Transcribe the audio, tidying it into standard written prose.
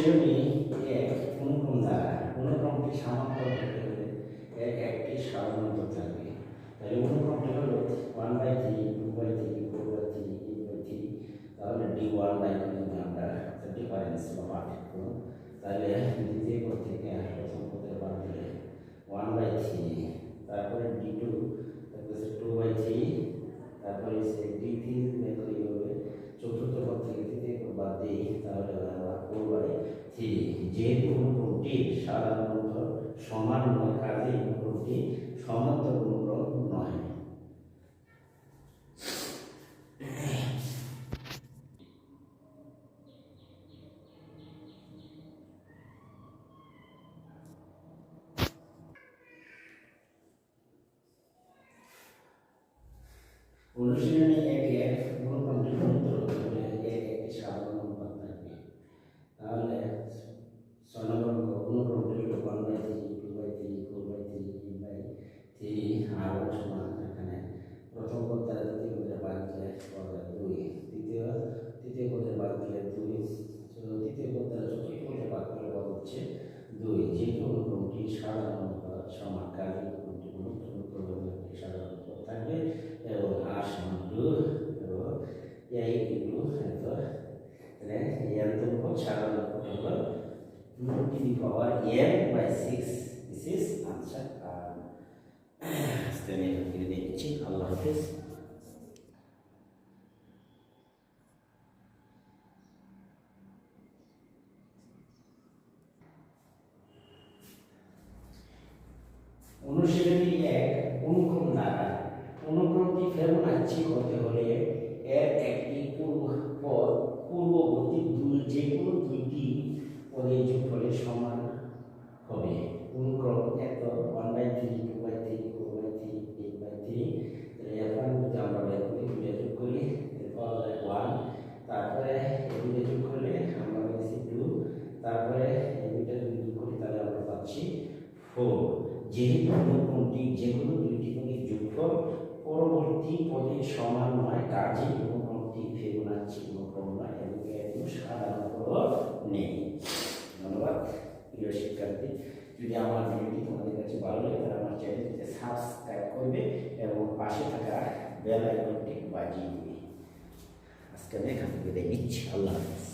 অনুশীলনী এক অনুক্রম দ্বারা অনুক্রমটি সামান্য হতে হলে এর একটি সাধারণত থাকবে। তাহলে অনুক্রমটি হলো 1/3, 2/3, 4/3, 8/3। তাহলে D1 বাই যদি আমরা ডিফারেন্স বা পার্থক্য, তাহলে দ্বিতীয় পদ থেকে প্রথম পদের বাদ দিলে 1/3, তারপরে D2 তারপরে 2/3, তারপরে D3 মেথড হবে চতুর্থ পদ থেকে তৃতীয় পদ বাদ দিই, তাহলে আমরা 4/3। যেহেতু অনুক্রমটি সাধারণত সমান নয়, কাজেই অনুক্রমটি সমান্তর অনুক্রম নয়। অনুশীলনী এক অনুক্রমটি সমান্তর হতে হলে একটি সাধারণ অনুপাত থাকবে। তাহলে 6 নম্বর অনুক্রমটি হলো 1/3, 2/3, 4/3, 8/3। আর সমান এখানে প্রথম পদ দ্বারা দ্বিতীয় পদের বাদ দিলে 2, তৃতীয় পদের বাদ দিলে 2, তৃতীয় পদ দ্বারা চতুর্থ পদের বাদ দিলে পদ হচ্ছে 2। যেহেতু অনুক্রমটি সাধারণ অনুপাত সমান, কাজে অনুক্রমের একটি সাধারণ অনুপাত থাকবে এবং r সমান 2 এবং এই কিন্তু n তো সাধারণ অনুপাত হলো 2 to the power n/6। This is answer. আজকে আমি এখানে দিচ্ছি। আল্লাহ হাফেজ। অনুশীলনী এক অনুক্রম দ্বারা অনুক্রমটি ফিবোনাচ্চি হতে হলে এর একটি পূর্ববর্তী যে কোনো দুইটি পদের যোগফলের সমান হবে। অনুক্রম এত 1/3, 2/3, 4/3, 8/3। এখন যদি আমরা দুইটা যোগ করি পাওয়া যায় 1, তারপরে দুইটা যোগ করলে আমরা পাচ্ছি 2, তারপরে দুইটা যদি যোগ করি তাহলে আমরা পাচ্ছি 4। যেহেতু অনুক্রমটি যে কোনো দুইটি পদের যোগফল পরবর্তী পদের সমান নয়, কাজেই অনুক্রমটি ফিবোনাচ্চি অনুক্রম নয় এবং এর কোনো সাধারণ পদ নেই। ধন্যবাদ প্রিয় শিক্ষার্থী। যদি আমার ভিডিওটি তোমাদের কাছে ভালো লাগে তাহলে আমার চ্যানেলটিতে সাবস্ক্রাইব করবে এবং পাশে থাকা বেল আইকনটি বাজিয়ে দিবে। আজকে আমি এখান থেকে নিচ্ছি। আল্লাহ হাফেজ।